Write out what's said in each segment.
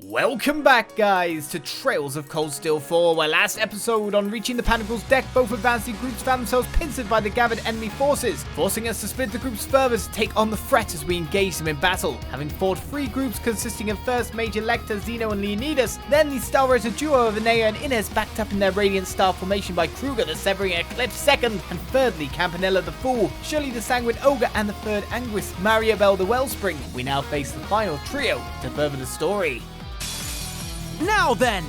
Welcome back, guys, to Trails of Cold Steel 4, where last episode, on reaching the Pentacle's deck, both advancing groups found themselves pincered by the gathered enemy forces, forcing us to split the groups further to take on the threat as we engage them in battle. Having fought three groups consisting of first Major Lecter, Zeno, and Leonidas, then the Star Rider duo of Aion and Inez backed up in their Radiant Star formation by Kruger, the Severing Eclipse II, and thirdly, Campanella the Fool, Shirley the Sanguine Ogre, and the third Anguis, Mariabel the Wellspring. We now face the final trio to further the story. Now then,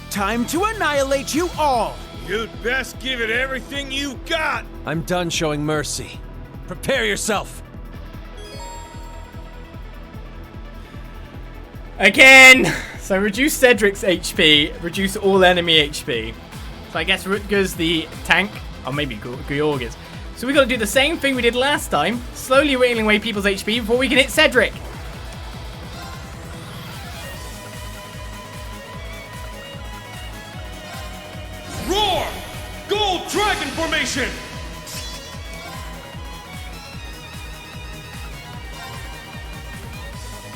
time to annihilate you all! You'd best give it everything you've got! I'm done showing mercy. Prepare yourself! Again! So reduce Cedric's HP, reduce all enemy HP. So I guess Rutger's the tank, or maybe Georg is. So we got to do the same thing we did last time, slowly whittling away people's HP before we can hit Cedric. Roar! Gold Dragon Formation!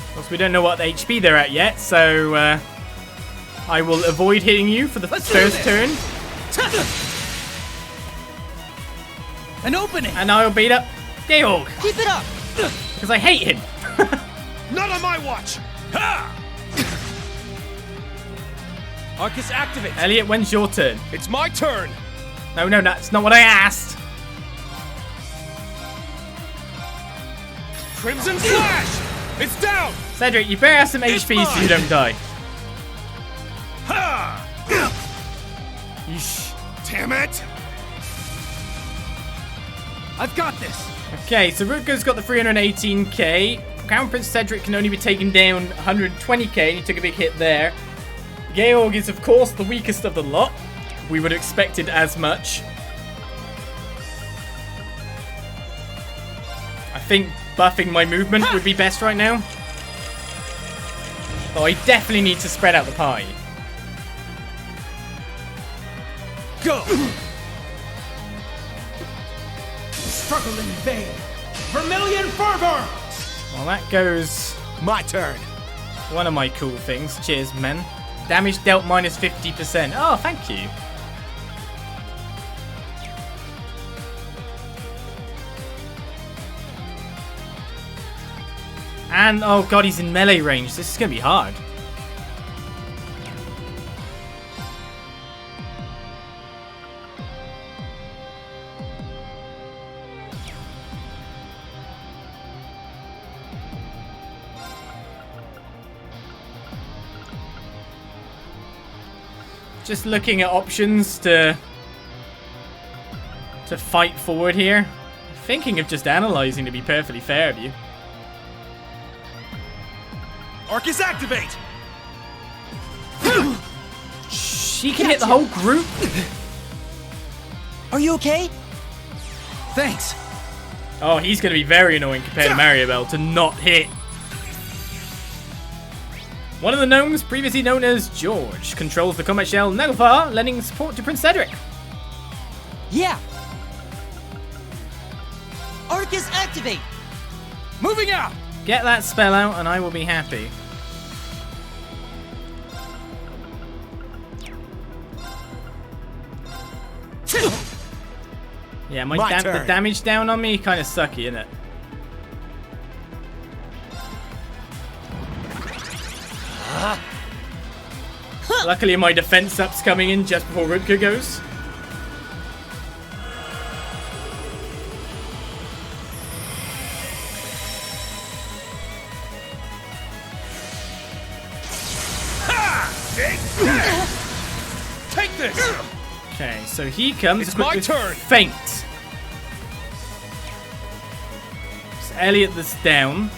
Of course, we don't know what HP they're at yet, so I will avoid hitting you for the first turn. An opening! And I'll beat up Georg. Keep it up! Because I hate him. Not on my watch! Ha! Arcus activate! Elliot, when's your turn? It's my turn! No, that's not what I asked. Crimson Flash! It's down! Cedric, you better have some It's HP so you mine. don't die. Ha! Yeesh. Damn it! I've got this! Okay, so Rutger's got the 318k. Crown Prince Cedric can only be taken down 120k. He took a big hit there. Georg is, of course, the weakest of the lot. We would have expected as much. I think buffing my movement would be best right now. Though I definitely need to spread out the pie. Go! Struggle in vain! Vermilion Fervor! Well, that goes My turn! one of my cool things. Cheers, men. Damage dealt minus 50%. Oh, thank you. And, oh god, he's in melee range. This is going to be hard. Just looking at options to fight forward here. Thinking of just analyzing, to be perfectly fair of you. Arcus activate! She can hit the whole group. Are you okay? Thanks. Oh, he's going to be very annoying compared to Mariabel to not hit. One of the gnomes, previously known as Georg, controls the combat shell Naglfar, lending support to Prince Cedric. Yeah. Arcus activate. Moving out! Get that spell out and I will be happy. Yeah, My the turn. damage down on me kind of sucky, isn't it? Luckily my defense up's coming in just before Rutger goes. Take this! Okay, so he comes It's equipped my with turn. Feint. It's Elliot that's down.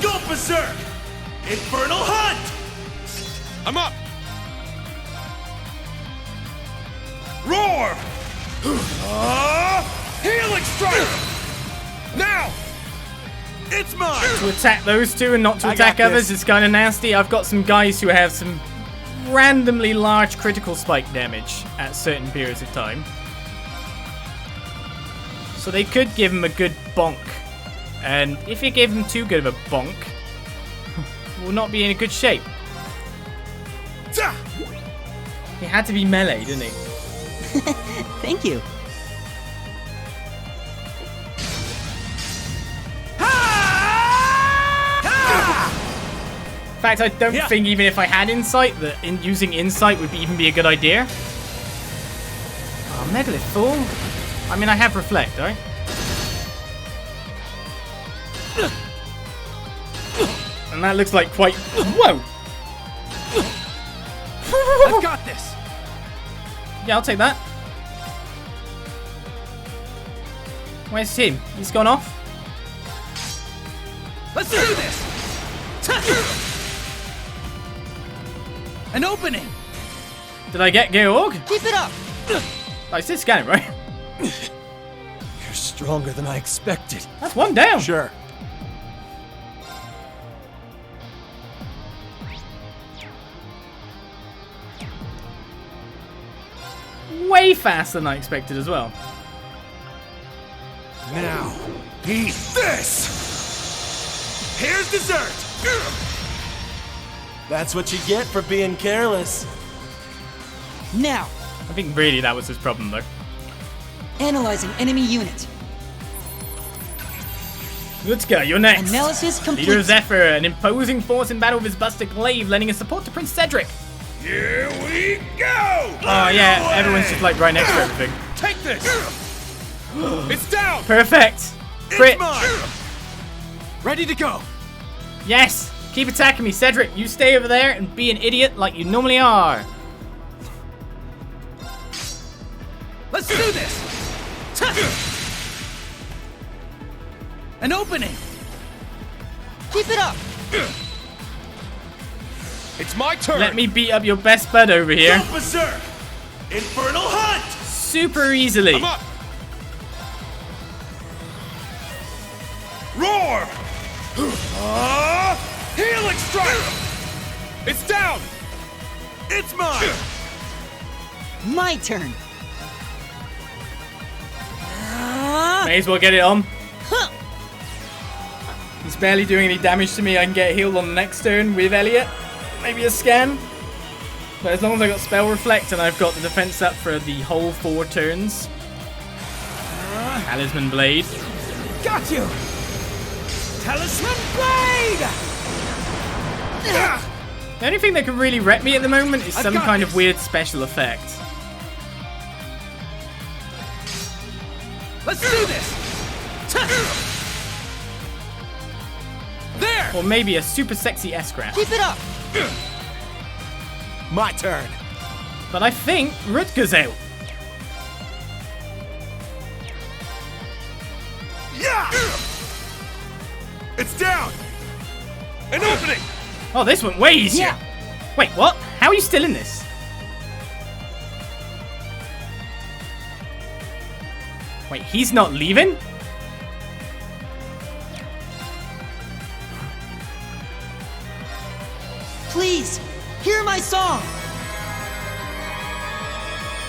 Go berserk! Infernal Hunt! I'm up! Roar! Healing Strike! Now! It's mine! To attack those two and not to I attack got others this. is kind of nasty. I've got some guys who have some randomly large critical spike damage at certain periods of time. So they could give him a good bonk. And if you give him too good of a bonk, we'll not be in a good shape. He had to be melee, didn't he? Thank you. In fact, I don't think even if I had insight, that using insight would even be a good idea. Oh, megalith fool. I mean, I have reflect, right? And that looks like quite... Whoa! I've got this. Yeah, I'll take that. Where's him? He's gone off. Let's do this. An opening. Did I get Georg? Keep it up. I did scan it, right? You're stronger than I expected. That's one down. Sure. Way faster than I expected as well. Now, eat this! Here's dessert! That's what you get for being careless. Now, I think really that was his problem, though. analyzing enemy unit. Rutger, you're next. Analysis complete. Leader of Zephyr, an imposing force in battle with his busted glaive, lending his support to Prince Cedric. Here we go! Oh yeah, everyone's just like right next to everything. Take this! It's down! Perfect. Crit. It's mine! Ready to go. Yes. Keep attacking me, Cedric. You stay over there and be an idiot like you normally are. Let's do this. An opening. Keep it up. It's my turn! Let me beat up your best bud over here. Go berserk! Infernal Hunt! Super easily. I'm up! Roar! Healing strike! It's down! It's mine! My turn. May as well get it on. Huh. He's barely doing any damage to me. I can get healed on the next turn with Elliot. Maybe a scan. But as long as I got spell reflect and I've got the defense up for the whole 4 turns. Talisman blade. Got you. Talisman blade. The only thing that can really wreck me at the moment is I've some got kind this. of weird special effect. Let's do this. There. Or maybe a super sexy S-graph. Keep it up. My turn! But I think Rutger's out. Yeah! It's down! An opening! Oh, this went way easier. Yeah. Wait, what? How are you still in this? Wait, he's not leaving? Please, hear my song.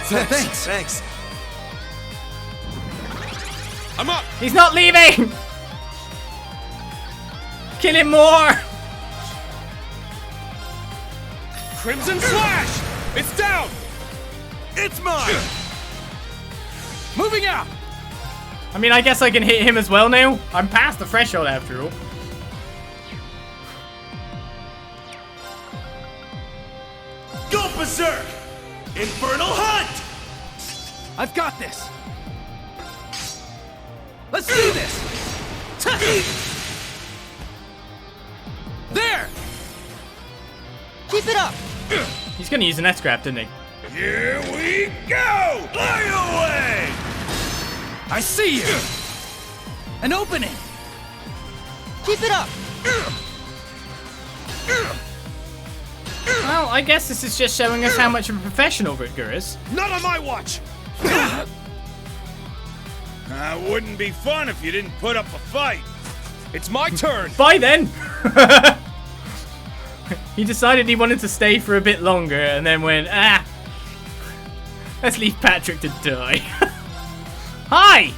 Thanks. I'm up! He's not leaving! Kill him more! Crimson Flash! It's down! It's mine! Moving out. I mean, I guess I can hit him as well now. I'm past the threshold after all. Go berserk! Infernal Hunt! I've got this. Let's do this. There. Keep it up. He's gonna use an S-grab, didn't he? Here we go! Fly away! I see you. An opening. Keep it up. Well, I guess this is just showing us how much of a professional Rutger is. Not on my watch! Wouldn't be fun if you didn't put up a fight. It's my turn. Bye then! He decided he wanted to stay for a bit longer and then went, let's leave Patrick to die. Hi!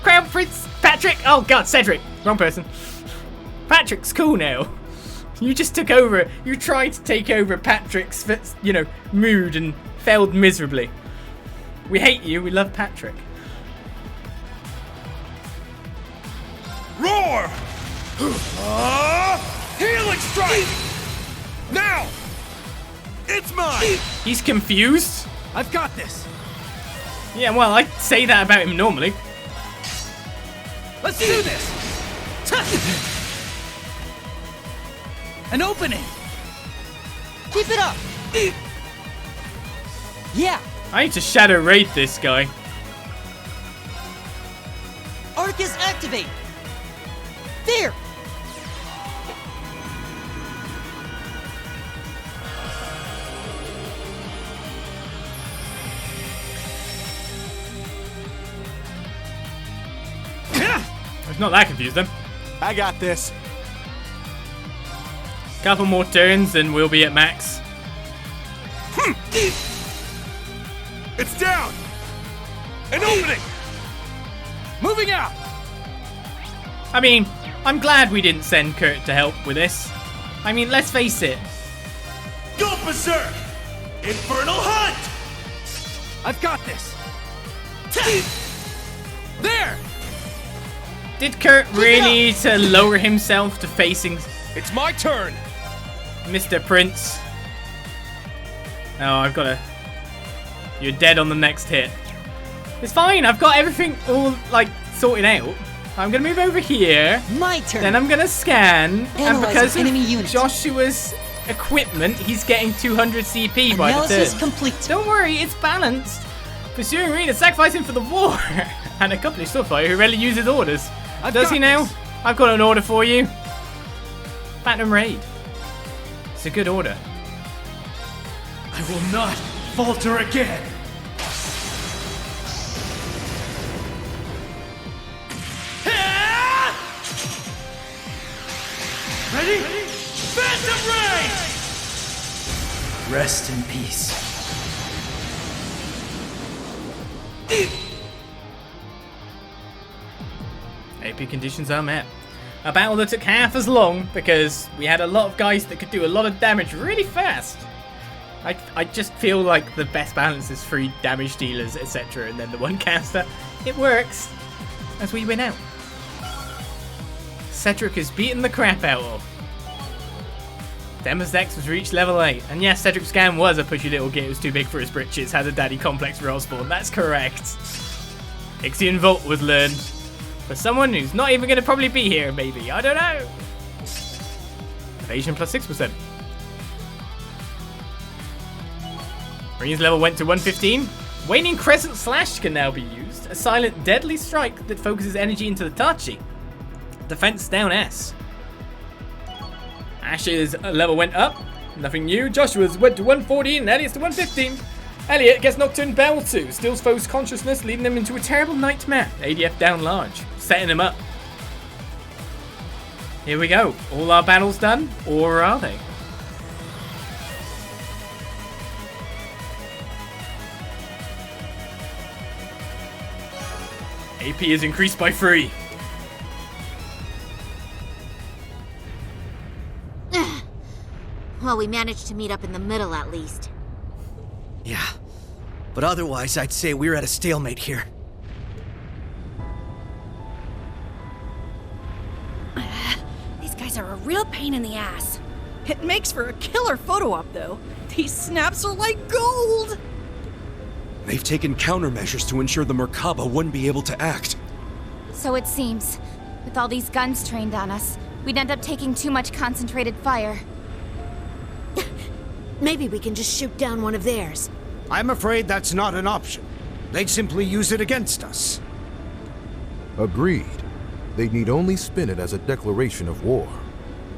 Crown Prince Patrick! Oh god, Cedric! Wrong person. Patrick's cool now. You just took over. You tried to take over Patrick's, mood and failed miserably. We hate you. We love Patrick. Roar! Healing strike! Now! It's mine! He's confused. I've got this. Yeah, well, I say that about him normally. Let's do this. An opening. Keep it up. Yeah. I need to shadow raid this guy. Arcus activate. There. It's not that confused then. I got this. Couple more turns and we'll be at max. It's down! An opening! Moving out. I mean, I'm glad we didn't send Kurt to help with this. I mean, let's face it. Go berserk! Infernal Hunt! I've got this. There. Did Kurt really need to lower himself to facing It's my turn! Mr. Prince? No, I've got to... You're dead on the next hit. It's fine, I've got everything all, sorted out. I'm going to move over here. My turn. Then I'm going to scan. And Analyze because an of enemy unit. Joshua's equipment, he's getting 200 CP by the Analysis turn. complete. Don't worry, it's balanced. Pursuing Rena, sacrificing for the war. And accomplished Starfire who rarely uses orders. Does he now? I've got an order for you. Platinum Raid. It's a good order. I will not falter again. Ready? Phantom Ray! Rest in peace. AP conditions are met. A battle that took half as long because we had a lot of guys that could do a lot of damage really fast. I just feel like the best balance is 3 damage dealers, etc. and then the 1 caster. It works as we win out. Cedric has beaten the crap out of. Demma's Dex was reached level 8. And yes, Cedric's scan was a pushy little git. It was too big for his britches. Has a daddy complex for Osborne. That's correct. Ixion Vault was learned. For someone who's not even going to probably be here, maybe. I don't know. Evasion plus 6%. Marine's level went to 115. Waning Crescent Slash can now be used. A silent deadly strike that focuses energy into the Tachi. Defense down S. Ash's level went up. Nothing new. Joshua's went to 114 and Elliot's to 115. Elliot gets Nocturne Bell 2. Steals foe's consciousness, leading them into a terrible nightmare. ADF down large. Setting him up. Here we go. All our battles done? Or are they? AP is increased by 3. Well, we managed to meet up in the middle at least. Yeah, but otherwise I'd say we're at a stalemate here. These guys are a real pain in the ass. It makes for a killer photo op, though. These snaps are like gold! They've taken countermeasures to ensure the Merkaba wouldn't be able to act. So it seems. With all these guns trained on us, we'd end up taking too much concentrated fire. Maybe we can just shoot down one of theirs. I'm afraid that's not an option. They'd simply use it against us. Agreed. They'd need only spin it as a declaration of war.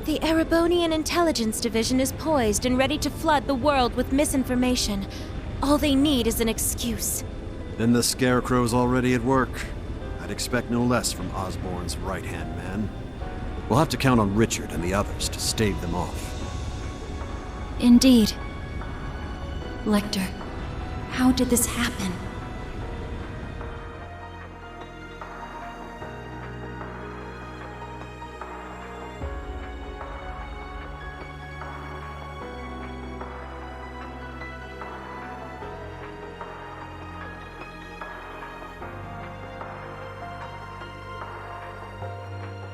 The Erebonian Intelligence Division is poised and ready to flood the world with misinformation. All they need is an excuse. Then the Scarecrow's already at work. I'd expect no less from Osborne's right-hand man. We'll have to count on Richard and the others to stave them off. Indeed. Lecter, how did this happen?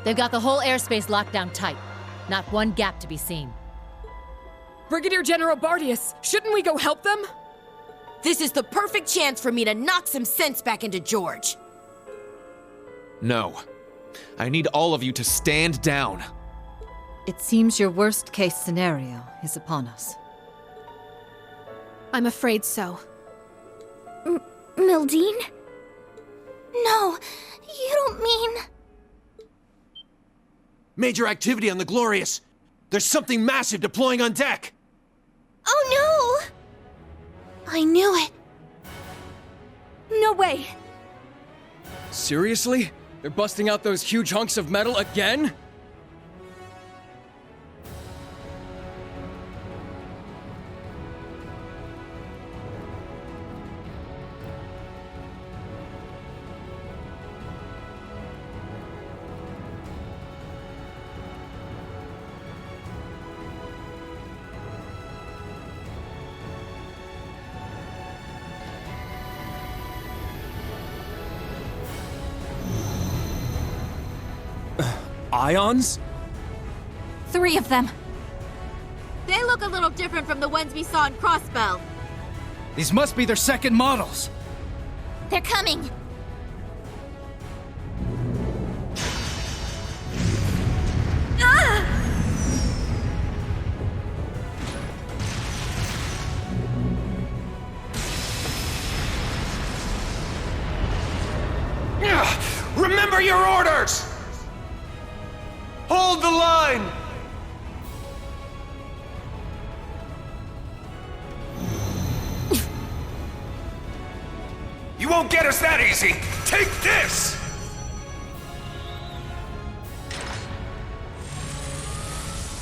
They've got the whole airspace locked down tight. Not one gap to be seen. Brigadier General Bardius, shouldn't we go help them? This is the perfect chance for me to knock some sense back into George. No. I need all of you to stand down. It seems your worst-case scenario is upon us. I'm afraid so. Mildine? No, you don't mean... Major activity on the Glorious! There's something massive deploying on deck! Oh no! I knew it. No way. Seriously? They're busting out those huge hunks of metal again? Ions? 3 of them. They look a little different from the ones we saw in Crossbell. These must be their second models. They're coming. Remember your orders! Hold the line! You won't get us that easy! Take this!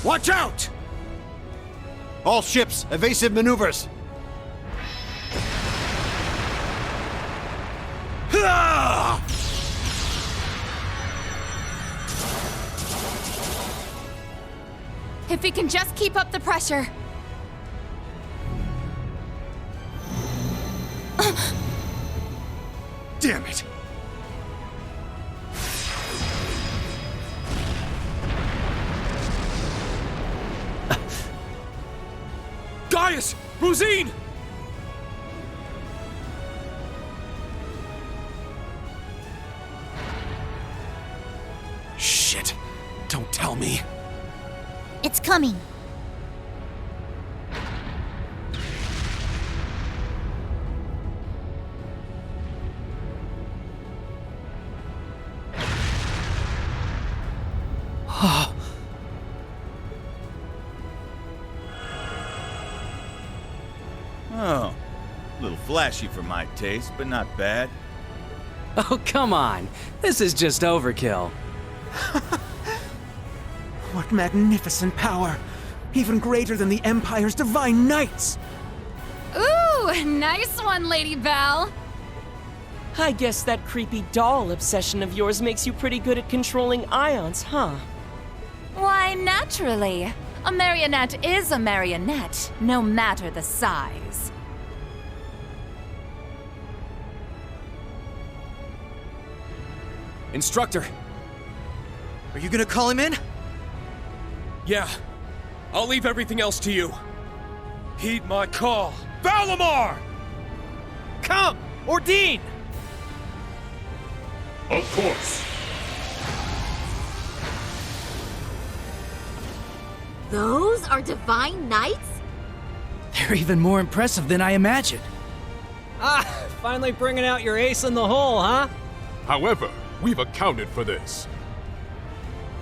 Watch out! All ships, evasive maneuvers. If we can just keep up the pressure. Damn it! Gaius! Rosine! Shit! Don't tell me. It's coming. Oh, a little flashy for my taste, but not bad. Oh, come on. This is just overkill. What magnificent power! Even greater than the Empire's divine knights! Ooh, nice one, Lady Belle. I guess that creepy doll obsession of yours makes you pretty good at controlling ions, huh? Why, naturally. A marionette is a marionette, no matter the size. Instructor! Are you gonna call him in? Yeah. I'll leave everything else to you. Heed my call. Valimar! Come! Ordine! Of course. Those are divine knights? They're even more impressive than I imagined. Ah, finally bringing out your ace in the hole, huh? However, we've accounted for this.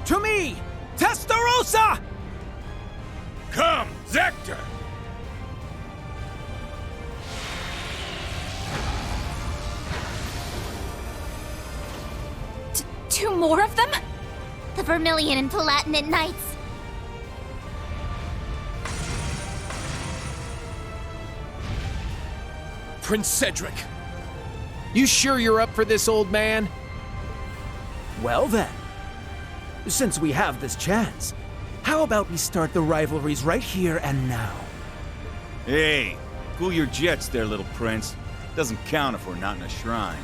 To me! Testarossa! Come, Zector! Two more of them? The Vermilion and Palatinate Knights. Prince Cedric. You sure you're up for this, old man? Well then, since we have this chance, how about we start the rivalries right here and now? Hey, cool your jets there, little prince. Doesn't count if we're not in a shrine.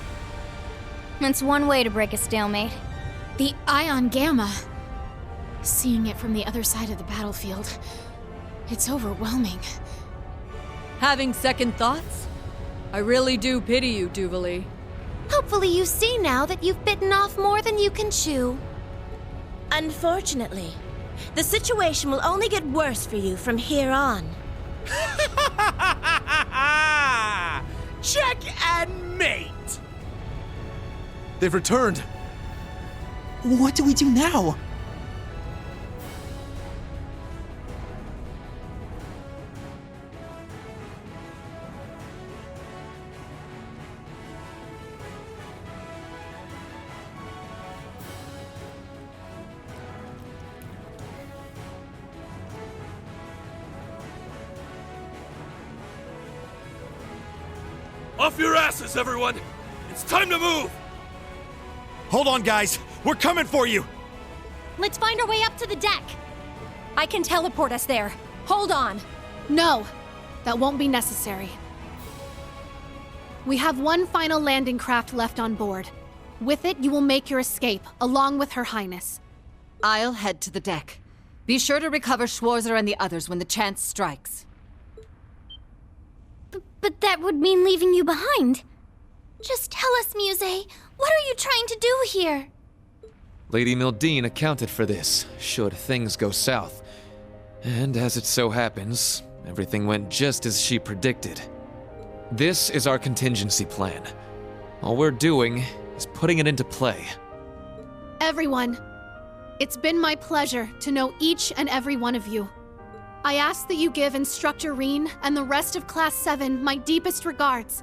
That's one way to break a stalemate. The Aion Gamma. Seeing it from the other side of the battlefield, it's overwhelming. Having second thoughts? I really do pity you, Duvalie. Hopefully you see now that you've bitten off more than you can chew. Unfortunately, the situation will only get worse for you from here on. Check and mate! They've returned. What do we do now? Off your asses, everyone! It's time to move! Hold on, guys. We're coming for you. Let's find our way up to the deck. I can teleport us there. Hold on. No, that won't be necessary. We have one final landing craft left on board. With it, you will make your escape, along with Her Highness. I'll head to the deck. Be sure to recover Schwarzer and the others when the chance strikes. But that would mean leaving you behind. Just tell us, Muse, what are you trying to do here? Lady Mildine accounted for this, should things go south. And as it so happens, everything went just as she predicted. This is our contingency plan. All we're doing is putting it into play. Everyone, it's been my pleasure to know each and every one of you. I ask that you give Instructor Reen and the rest of Class 7 my deepest regards.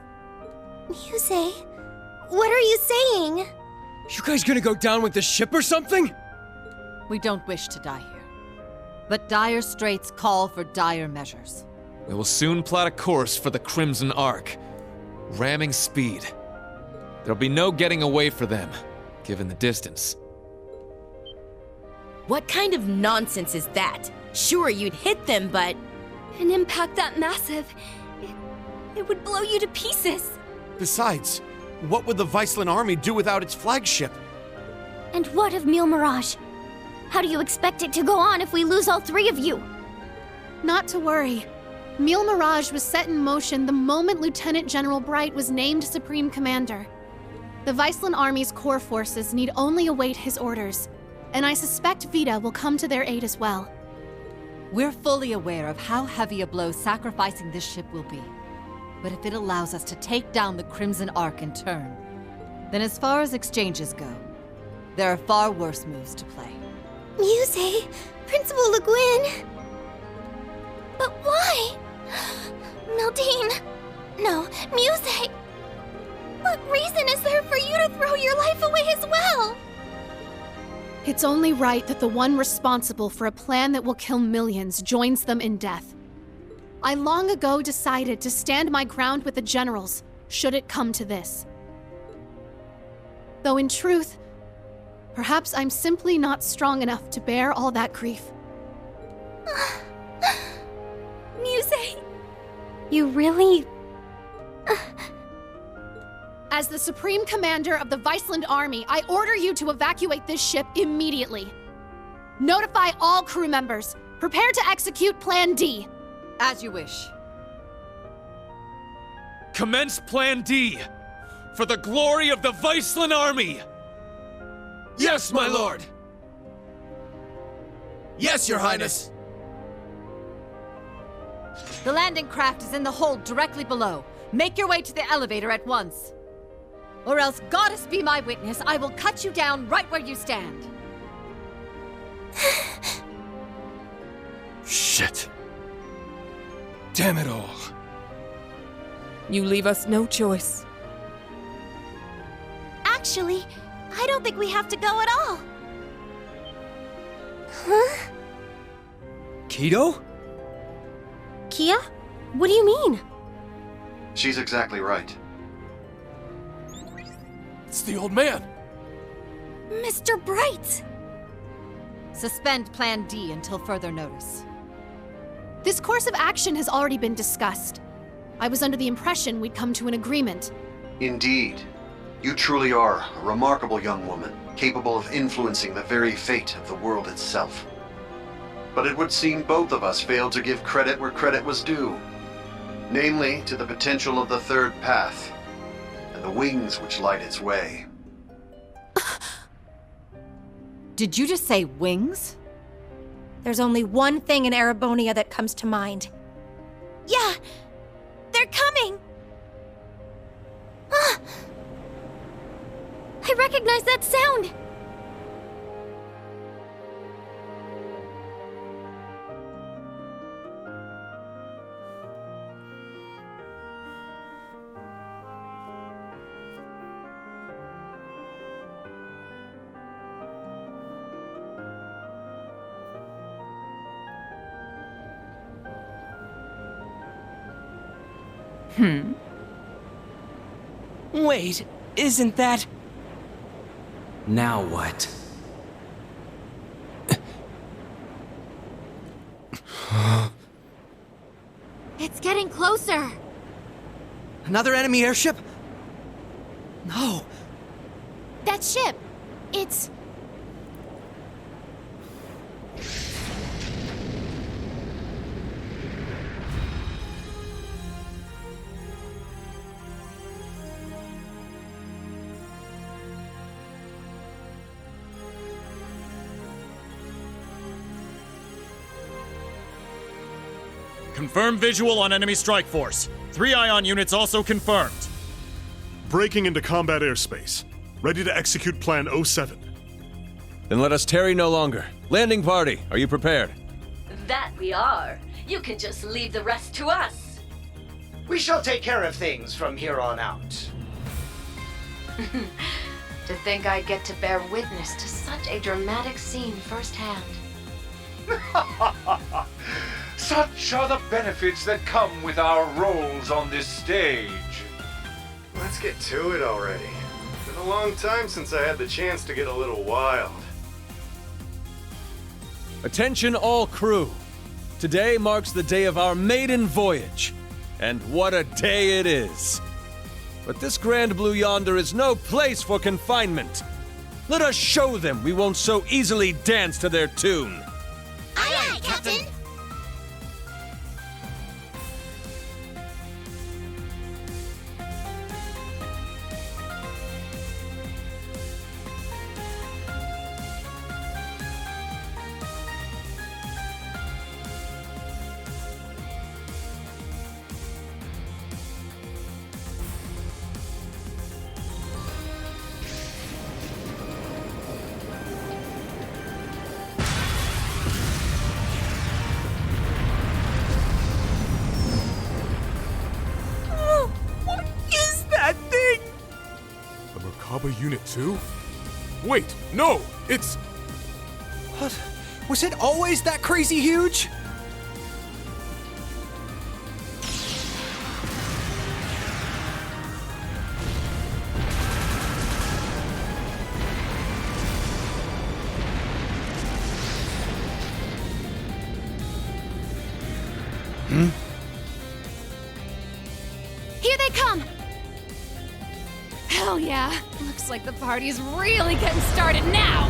Muse, what are you saying? You guys gonna go down with the ship or something? We don't wish to die here. But dire straits call for dire measures. We will soon plot a course for the Crimson Arc. Ramming speed. There'll be no getting away for them, given the distance. What kind of nonsense is that? Sure, you'd hit them, but... An impact that massive, it would blow you to pieces. Besides, what would the Viceland army do without its flagship? And what of Mille Mirage? How do you expect it to go on if we lose all three of you? Not to worry. Mille Mirage was set in motion the moment Lieutenant General Bright was named Supreme Commander. The Viceland Army's core forces need only await his orders, and I suspect Vita will come to their aid as well. We're fully aware of how heavy a blow sacrificing this ship will be. But if it allows us to take down the Crimson Arc in turn, then as far as exchanges go, there are far worse moves to play. Muse, Principal Le Guin. But why? Mildine. No, Muse. What reason is there for you to throw your life away as well? It's only right that the one responsible for a plan that will kill millions joins them in death. I long ago decided to stand my ground with the generals, should it come to this. Though in truth, perhaps I'm simply not strong enough to bear all that grief. Muse, you really... As the Supreme Commander of the Viceland Army, I order you to evacuate this ship immediately. Notify all crew members. Prepare to execute Plan D. As you wish. Commence Plan D! For the glory of the Viceland Army! Yes, my lord! Yes, Your Highness! The landing craft is in the hold directly below. Make your way to the elevator at once. Or else, Goddess be my witness, I will cut you down right where you stand. Shit. Damn it all. You leave us no choice. Actually, I don't think we have to go at all. Huh? Kido? Kia? What do you mean? She's exactly right. It's the old man! Mr. Bright! Suspend Plan D until further notice. This course of action has already been discussed. I was under the impression we'd come to an agreement. Indeed. You truly are a remarkable young woman, capable of influencing the very fate of the world itself. But it would seem both of us failed to give credit where credit was due. Namely, to the potential of the third path, and the wings which light its way. Did you just say wings? There's only one thing in Erebonia that comes to mind. Yeah! They're coming! Ah! I recognize that sound! Wait, isn't that... Now what? It's getting closer! Another enemy airship? No. That ship! It's... Confirmed visual on enemy strike force. 3 Aion units also confirmed. Breaking into combat airspace. Ready to execute Plan 07. Then let us tarry no longer. Landing party, are you prepared? That we are. You can just leave the rest to us. We shall take care of things from here on out. To think I get to bear witness to such a dramatic scene firsthand. Such are the benefits that come with our roles on this stage. Let's get to it already. Been a long time since I had the chance to get a little wild. Attention all crew. Today marks the day of our maiden voyage. And what a day it is. But this Grand Blue yonder is no place for confinement. Let us show them we won't so easily dance to their tune. Aye, aye, Captain! Unit 2? Wait, no! It's... What? Was it always that crazy huge? Here they come! Hell yeah! Looks like the party's really getting started now!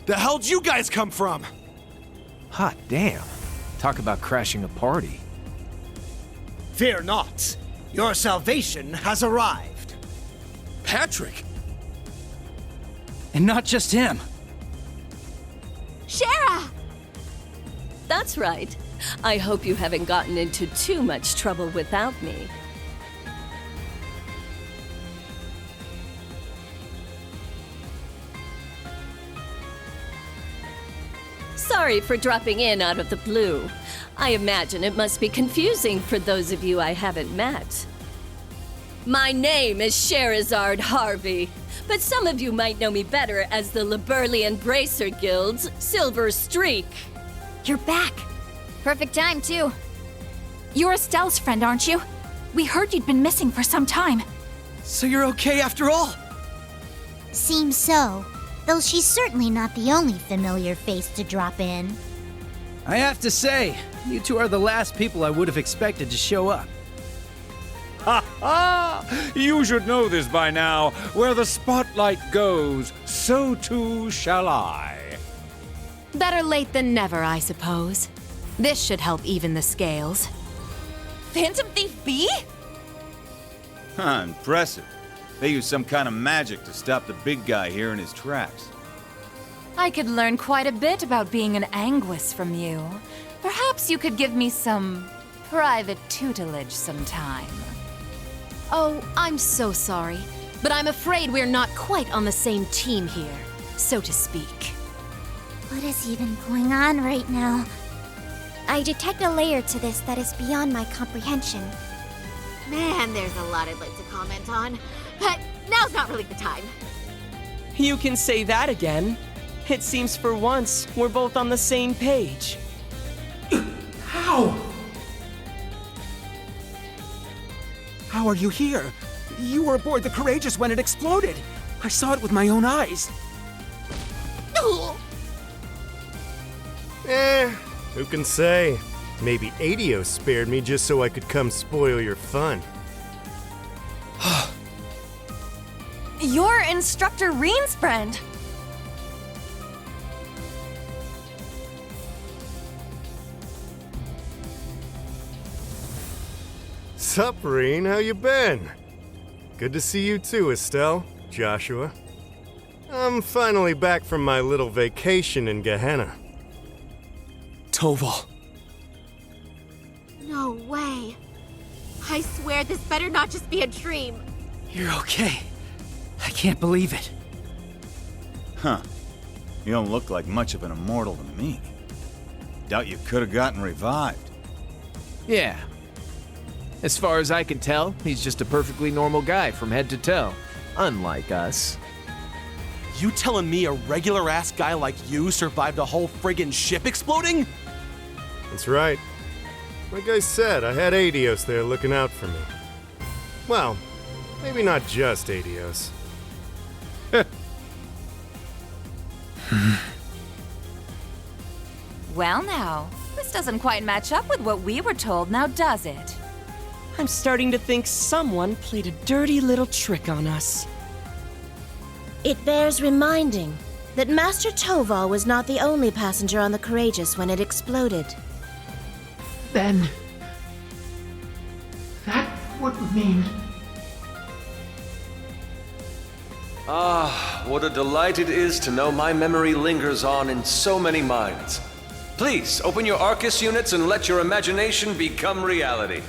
The hell'd you guys come from? Hot damn. Talk about crashing a party. Fear not. Your salvation has arrived. Patrick! And not just him. Shara! That's right. I hope you haven't gotten into too much trouble without me. Sorry for dropping in out of the blue. I imagine it must be confusing for those of you I haven't met. My name is Sherazard Harvey, but some of you might know me better as the Liberlian Bracer Guild's Silver Streak. You're back. Perfect time, too. You're Estelle's friend, aren't you? We heard you'd been missing for some time. So you're okay after all? Seems so. Though she's certainly not the only familiar face to drop in. I have to say, you two are the last people I would have expected to show up. Ha ha! You should know this by now. Where the spotlight goes, so too shall I. Better late than never, I suppose. This should help even the scales. Phantom Thief B? Huh, impressive. They use some kind of magic to stop the big guy here in his tracks. I could learn quite a bit about being an Anguis from you. Perhaps you could give me some private tutelage sometime. Oh, I'm so sorry, but I'm afraid we're not quite on the same team here, so to speak. What is even going on right now? I detect a layer to this that is beyond my comprehension. Man, there's a lot I'd like to comment on, but now's not really the time. You can say that again. It seems for once we're both on the same page. How? How are you here? You were aboard the Courageous when it exploded. I saw it with my own eyes. Who can say? Maybe Aion spared me just so I could come spoil your fun. You're Instructor Reen's friend. Sup, Reen? How you been? Good to see you too, Estelle, Joshua. I'm finally back from my little vacation in Gehenna. Toval. No way. I swear this better not just be a dream. You're okay. I can't believe it. Huh. You don't look like much of an immortal to me. Doubt you could have gotten revived. Yeah. As far as I can tell, he's just a perfectly normal guy from head to toe. Unlike us. You telling me a regular-ass guy like you survived a whole friggin' ship exploding? That's right. Like I said, I had Aion there looking out for me. Well, maybe not just Aion. Well now, this doesn't quite match up with what we were told, now does it? I'm starting to think someone played a dirty little trick on us. It bears reminding that Master Toval was not the only passenger on the Courageous when it exploded. Then... that would mean... Ah, what a delight it is to know my memory lingers on in so many minds. Please, open your Arcus units and let your imagination become reality.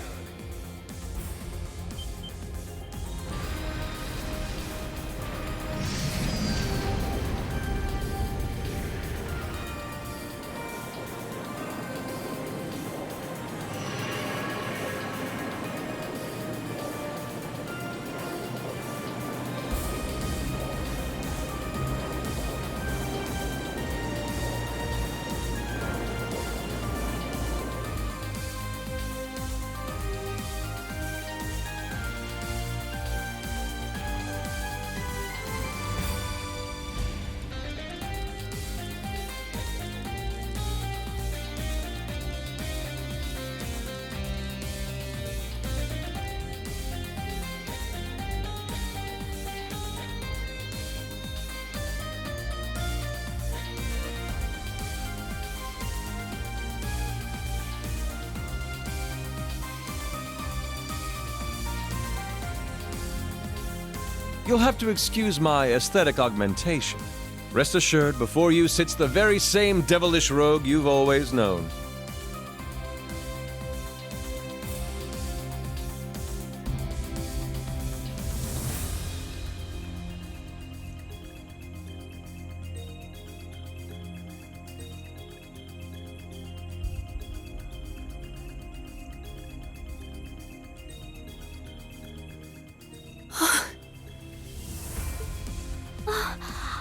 You'll have to excuse my aesthetic augmentation. Rest assured, before you sits the very same devilish rogue you've always known.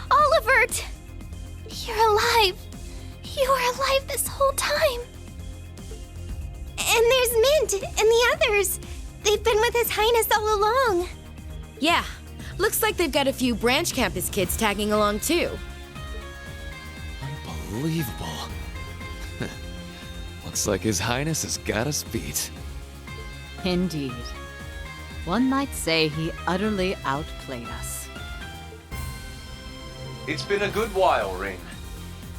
Olivert! You're alive. You were alive this whole time. And there's Mint and the others. They've been with His Highness all along. Yeah, looks like they've got a few branch campus kids tagging along too. Unbelievable. Looks like His Highness has got us beat. Indeed. One might say he utterly outplayed us. It's been a good while, Rain.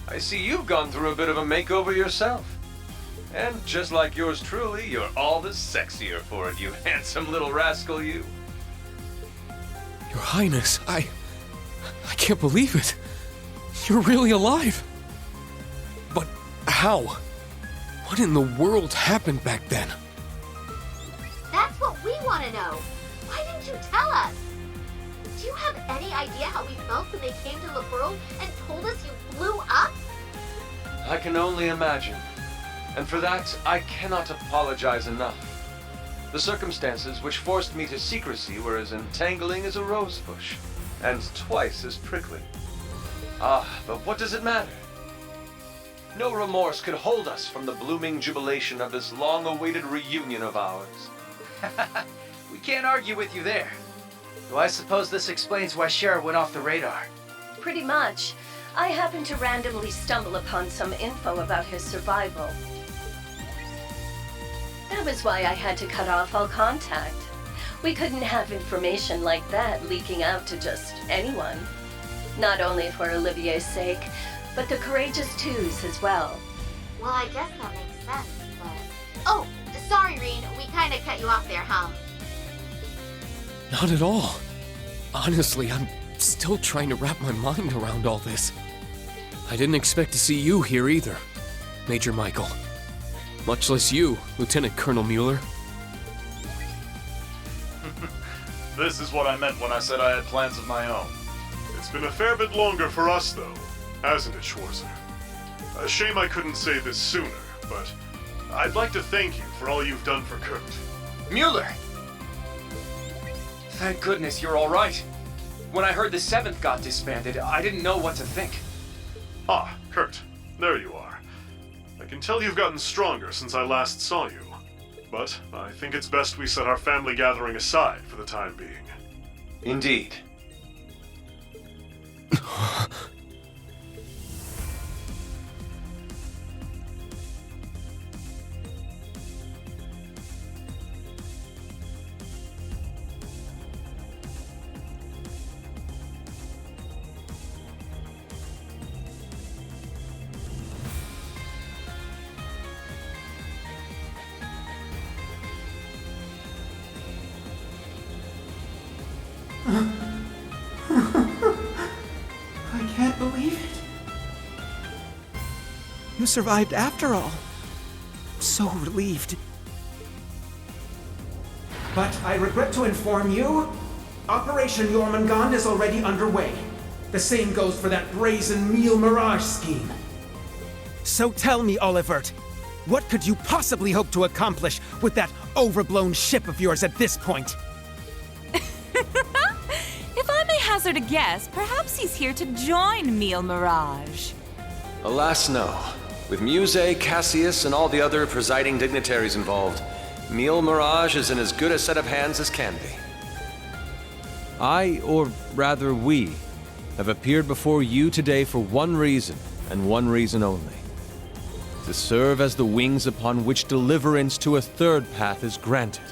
I see you've gone through a bit of a makeover yourself. And just like yours truly, you're all the sexier for it, you handsome little rascal, you. Your Highness, I can't believe it. You're really alive. But how? What in the world happened back then? That's what we want to know. Why didn't you tell us? Do you have any idea how we felt when they came to the world and told us you blew up? I can only imagine. And for that, I cannot apologize enough. The circumstances which forced me to secrecy were as entangling as a rose bush, and twice as prickly. Ah, but what does it matter? No remorse could hold us from the blooming jubilation of this long-awaited reunion of ours. We can't argue with you there. Though I suppose this explains why Cher went off the radar. Pretty much. I happened to randomly stumble upon some info about his survival. That was why I had to cut off all contact. We couldn't have information like that leaking out to just anyone. Not only for Olivier's sake, but the Courageous Two's as well. Well, I guess that makes sense, but... Oh, sorry, Reen. We kinda cut you off there, huh? Not at all. Honestly, I'm still trying to wrap my mind around all this. I didn't expect to see you here either, Major Michael. Much less you, Lieutenant Colonel Mueller. This is what I meant when I said I had plans of my own. It's been a fair bit longer for us, though, hasn't it, Schwarzer? A shame I couldn't say this sooner, but I'd like to thank you for all you've done for Kurt. Mueller! Thank goodness you're all right. When I heard the 7th got disbanded, I didn't know what to think. Ah, Kurt, there you are. I can tell you've gotten stronger since I last saw you, but I think it's best we set our family gathering aside for the time being. Indeed. I can't believe it. You survived after all. I'm so relieved. But I regret to inform you, Operation Jormungand is already underway. The same goes for that brazen meal mirage scheme. So tell me, Olivert, what could you possibly hope to accomplish with that overblown ship of yours at this point? If I may hazard a guess, perhaps he's here to join Meal Mirage. Alas, no. With Muse, Cassius, and all the other presiding dignitaries involved, Meal Mirage is in as good a set of hands as can be. I, or rather we, have appeared before you today for one reason, and one reason only. To serve as the wings upon which deliverance to a third path is granted.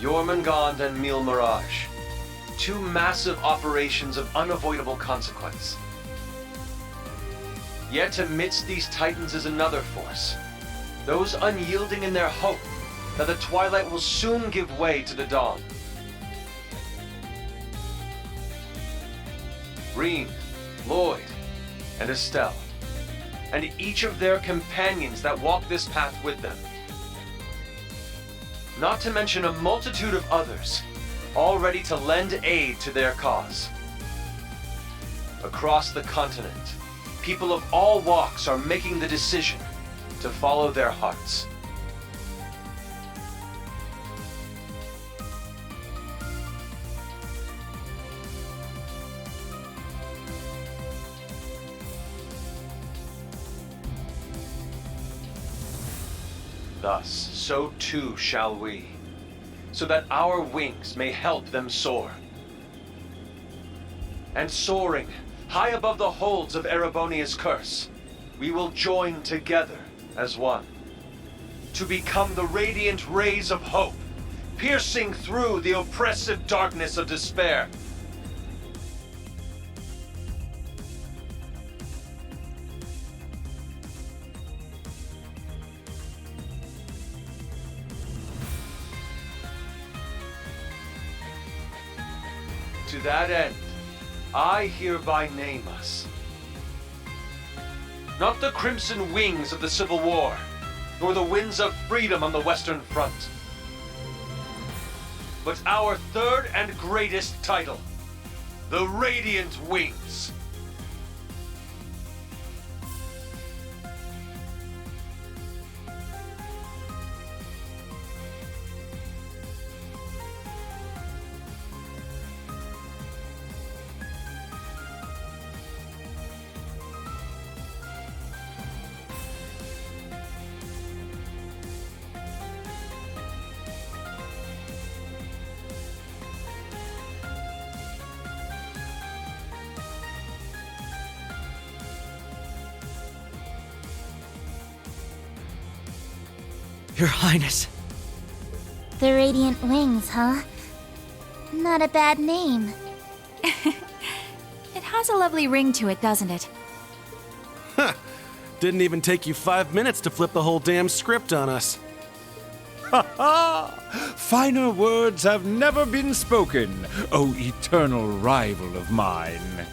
Jormungand and Meal Mirage. Two massive operations of unavoidable consequence. Yet amidst these titans is another force. Those unyielding in their hope that the twilight will soon give way to the dawn. Reen, Lloyd, and Estelle, and each of their companions that walk this path with them. Not to mention a multitude of others, all ready to lend aid to their cause. Across the continent, people of all walks are making the decision to follow their hearts. Thus, so too shall we, so that our wings may help them soar. And soaring, high above the holds of Erebonia's curse, we will join together as one, to become the radiant rays of hope, piercing through the oppressive darkness of despair. To that end, I hereby name us. Not the crimson wings of the Civil War, nor the winds of freedom on the Western Front, but our third and greatest title, the Radiant Wings. Your Highness. The Radiant Wings, huh? Not a bad name. It has a lovely ring to it, doesn't it? Huh. Didn't even take you 5 minutes to flip the whole damn script on us. Ha ha! Finer words have never been spoken, O eternal rival of mine.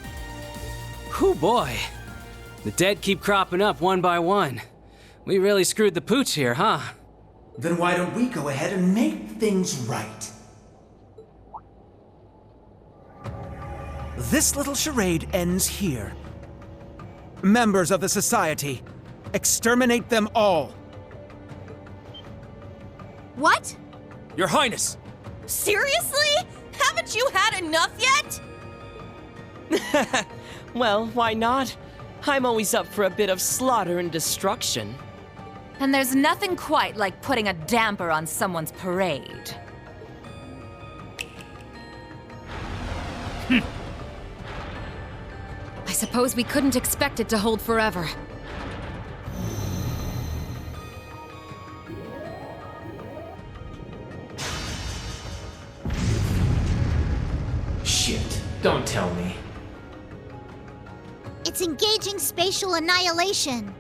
Whew, boy. The dead keep cropping up one by one. We really screwed the pooch here, huh? Then why don't we go ahead and make things right? This little charade ends here. Members of the Society, exterminate them all. What? Your Highness! Seriously? Haven't you had enough yet? Well, why not? I'm always up for a bit of slaughter and destruction. And there's nothing quite like putting a damper on someone's parade. I suppose we couldn't expect it to hold forever. Shit, don't tell me. It's engaging spatial annihilation.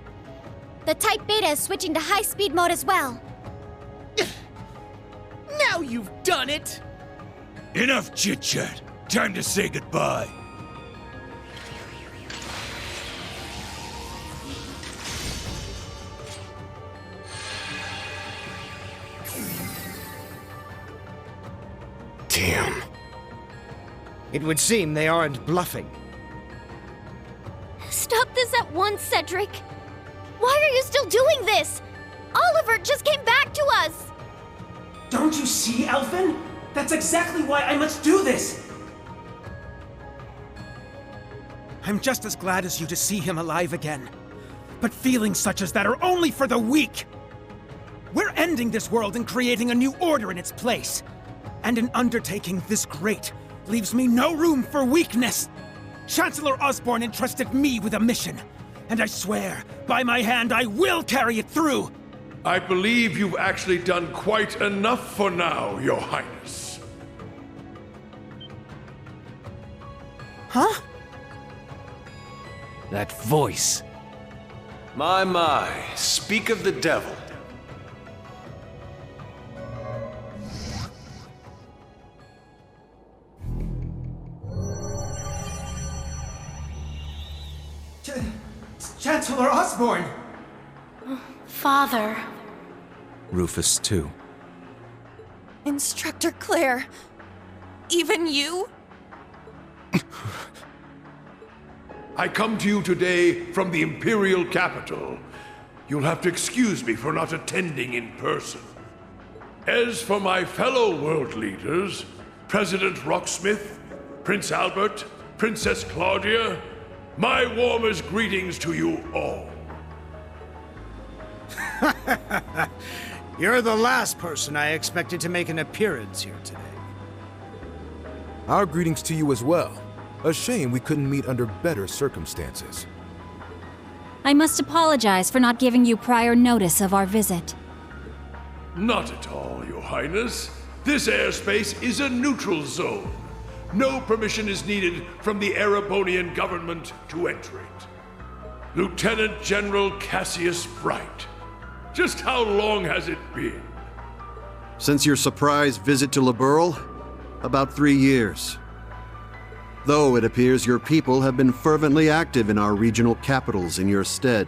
The Type Beta is switching to high-speed mode as well. Now you've done it! Enough chit-chat. Time to say goodbye. Damn. It would seem they aren't bluffing. Stop this at once, Cedric! Why are you still doing this? Oliver just came back to us! Don't you see, Elfin? That's exactly why I must do this! I'm just as glad as you to see him alive again. But feelings such as that are only for the weak! We're ending this world and creating a new order in its place. And an undertaking this great leaves me no room for weakness. Chancellor Osborne entrusted me with a mission. And I swear, by my hand, I will carry it through! I believe you've actually done quite enough for now, Your Highness. Huh? That voice. My, speak of the devil. Chancellor Osborne! Father. Rufus, too. Instructor Claire. Even you? I come to you today from the Imperial capital. You'll have to excuse me for not attending in person. As for my fellow world leaders, President Rocksmith, Prince Albert, Princess Claudia, my warmest greetings to you all. You're the last person I expected to make an appearance here today. Our greetings to you as well. A shame we couldn't meet under better circumstances. I must apologize for not giving you prior notice of our visit. Not at all, Your Highness. This airspace is a neutral zone. No permission is needed from the Erebonian government to enter it. Lieutenant General Cassius Bright. Just how long has it been? Since your surprise visit to Liberl? About 3 years. Though it appears your people have been fervently active in our regional capitals in your stead.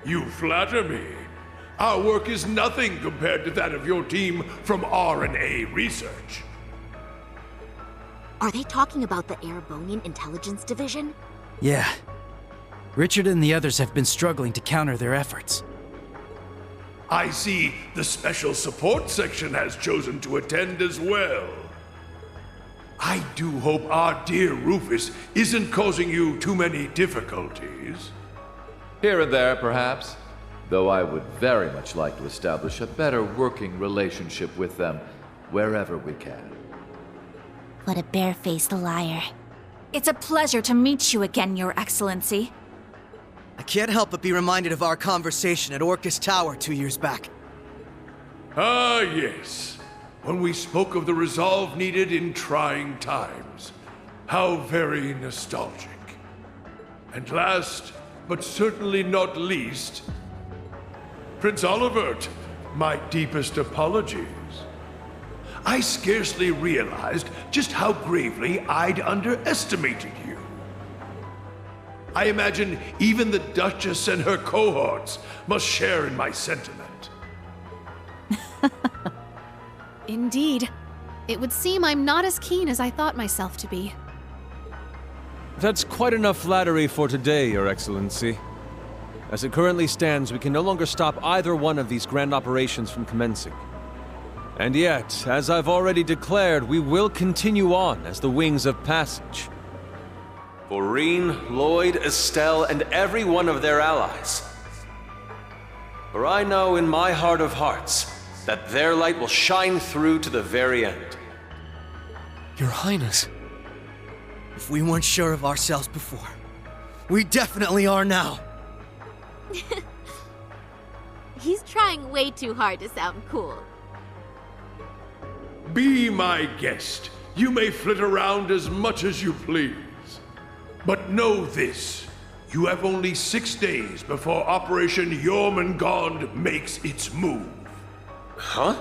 You flatter me. Our work is nothing compared to that of your team from R&A Research. Are they talking about the Erebonian Intelligence Division? Yeah. Richard and the others have been struggling to counter their efforts. I see the Special Support Section has chosen to attend as well. I do hope our dear Rufus isn't causing you too many difficulties. Here and there, perhaps. Though I would very much like to establish a better working relationship with them wherever we can. What a barefaced liar. It's a pleasure to meet you again, Your Excellency. I can't help but be reminded of our conversation at Orcus Tower 2 years back. Ah, yes. When we spoke of the resolve needed in trying times. How very nostalgic. And last, but certainly not least, Prince Olivert, my deepest apologies. I scarcely realized just how gravely I'd underestimated you. I imagine even the Duchess and her cohorts must share in my sentiment. Indeed. It would seem I'm not as keen as I thought myself to be. That's quite enough flattery for today, Your Excellency. As it currently stands, we can no longer stop either one of these grand operations from commencing. And yet, as I've already declared, we will continue on as the Wings of Passage. For Reen, Lloyd, Estelle, and every one of their allies. For I know in my heart of hearts that their light will shine through to the very end. Your Highness. If we weren't sure of ourselves before, we definitely are now. He's trying way too hard to sound cool. Be my guest. You may flit around as much as you please. But know this. You have only 6 days before Operation Jormungand makes its move. Huh?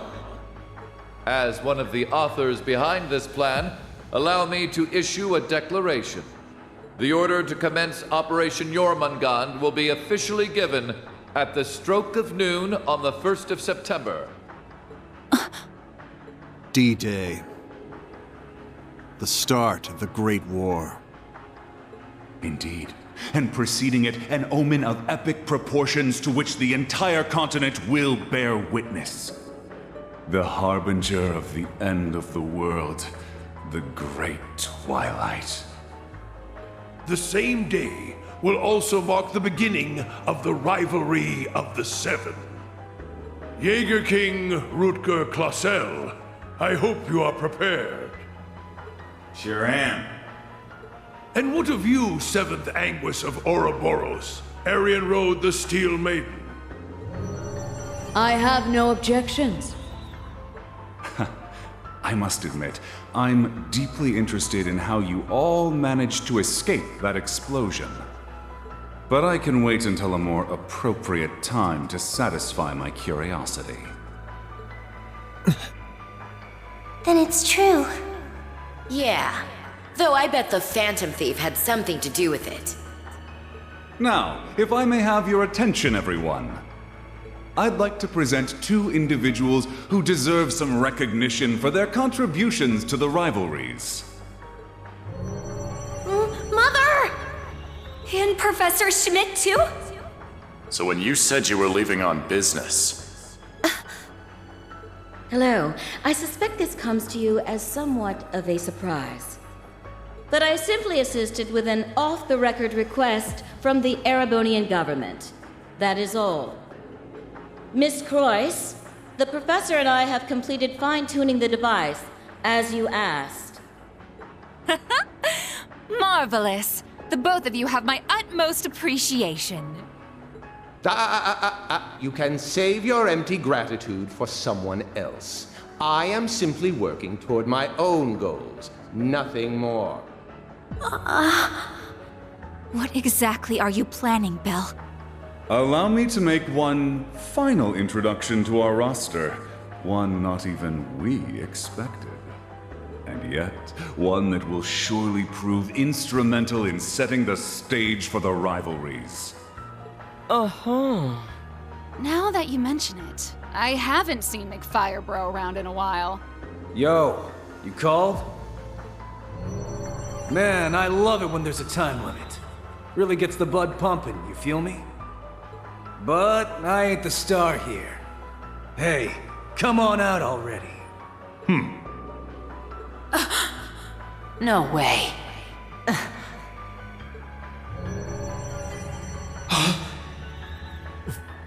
As one of the authors behind this plan, allow me to issue a declaration. The order to commence Operation Jormungand will be officially given at the stroke of noon on the 1st of September. D-Day. The start of the Great War. Indeed. And preceding it, an omen of epic proportions to which the entire continent will bear witness. The harbinger of the end of the world, the Great Twilight. The same day will also mark the beginning of the rivalry of the Seven. Jaeger King Rutger Classell, I hope you are prepared. Sure am. And what of you, 7th Anguis of Ouroboros, Arian Road the Steel Maiden? I have no objections. I must admit, I'm deeply interested in how you all managed to escape that explosion. But I can wait until a more appropriate time to satisfy my curiosity. Then it's true. Yeah. Though I bet the Phantom Thief had something to do with it. Now, if I may have your attention, everyone. I'd like to present two individuals who deserve some recognition for their contributions to the rivalries. Mother! And Professor Schmidt, too? So when you said you were leaving on business... Hello. I suspect this comes to you as somewhat of a surprise. But I simply assisted with an off-the-record request from the Erebonian government. That is all. Miss Croyce, the professor and I have completed fine-tuning the device, as you asked. Marvelous. The both of you have my utmost appreciation. You can save your empty gratitude for someone else. I am simply working toward my own goals, nothing more. What exactly are you planning, Belle? Allow me to make one final introduction to our roster. One not even we expected. And yet, one that will surely prove instrumental in setting the stage for the rivalries. Uh-huh. Now that you mention it, I haven't seen McFirebro around in a while. Yo, you called? Man, I love it when there's a time limit. Really gets the blood pumping, you feel me? But I ain't the star here. Hey, come on out already. No way.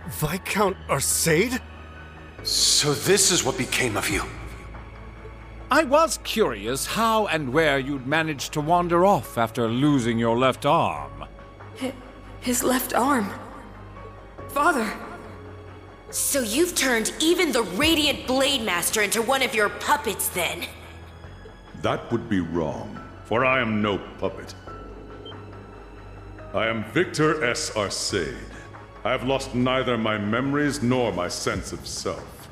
Viscount Arcade? So this is what became of you. I was curious how and where you'd managed to wander off after losing your left arm. His left arm. Father. So you've turned even the Radiant Blade Master into one of your puppets, then? That would be wrong, for I am no puppet. I am Victor S. Arcade. I have lost neither my memories nor my sense of self.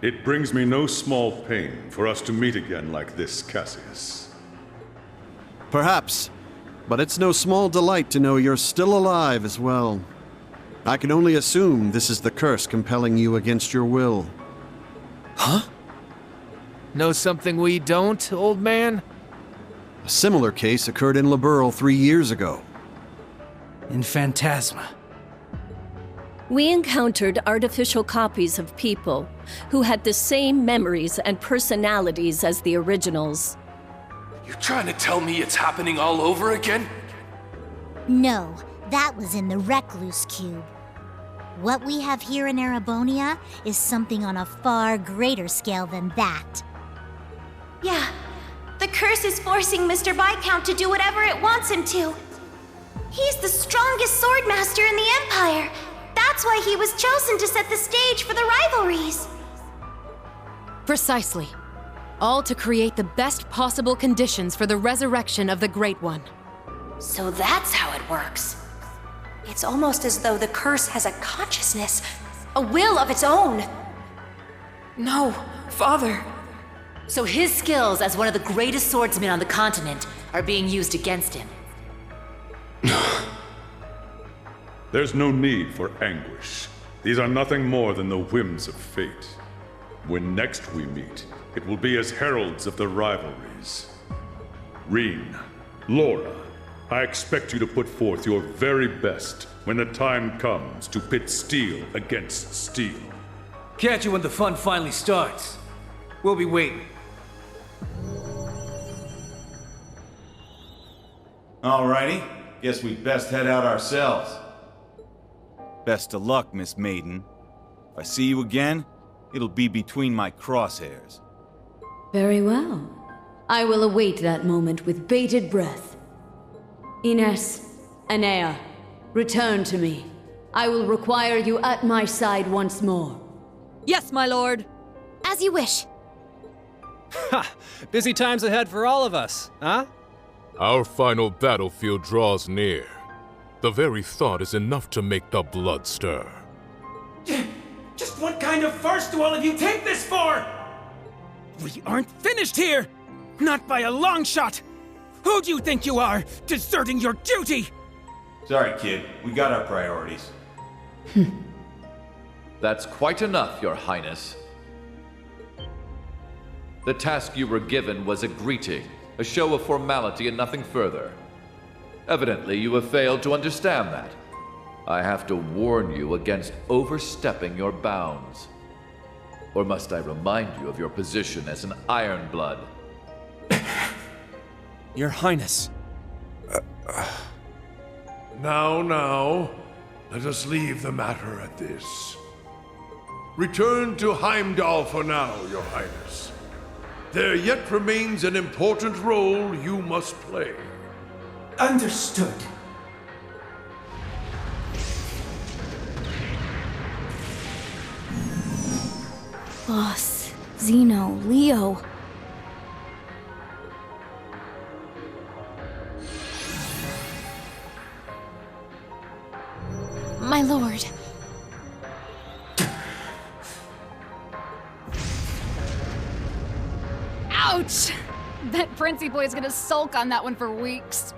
It brings me no small pain for us to meet again like this, Cassius. Perhaps, but it's no small delight to know you're still alive as well. I can only assume this is the curse compelling you against your will. Huh? Know something we don't, old man? A similar case occurred in Liberl 3 years ago. In Phantasma. We encountered artificial copies of people who had the same memories and personalities as the originals. You trying to tell me it's happening all over again? No, that was in the Recluse Cube. What we have here in Erebonia is something on a far greater scale than that. Yeah, the curse is forcing Mr. Viscount to do whatever it wants him to. He's the strongest swordmaster in the Empire. That's why he was chosen to set the stage for the rivalries. Precisely. All to create the best possible conditions for the resurrection of the Great One. So that's how it works. It's almost as though the curse has a consciousness, a will of its own. No, Father. So his skills as one of the greatest swordsmen on the continent are being used against him. There's no need for anguish. These are nothing more than the whims of fate. When next we meet, it will be as heralds of the rivalries. Reen, Laura, I expect you to put forth your very best when the time comes to pit steel against steel. Catch you when the fun finally starts. We'll be waiting. Alrighty, guess we'd best head out ourselves. Best of luck, Miss Maiden. If I see you again, it'll be between my crosshairs. Very well. I will await that moment with bated breath. Ines, Anea, return to me. I will require you at my side once more. Yes, my lord. As you wish. Ha! Busy times ahead for all of us, huh? Our final battlefield draws near. The very thought is enough to make the blood stir. Just what kind of farce do all of you take this for? We aren't finished here! Not by a long shot! Who do you think you are, deserting your duty? Sorry, kid. We got our priorities. That's quite enough, Your Highness. The task you were given was a greeting, a show of formality and nothing further. Evidently, you have failed to understand that. I have to warn you against overstepping your bounds. Or must I remind you of your position as an Ironblood? Your Highness. Now, let us leave the matter at this. Return to Heimdall for now, Your Highness. There yet remains an important role you must play. Understood. Boss, Zeno, Leo. My lord. Ouch! Bet Princey Boy's gonna sulk on that one for weeks.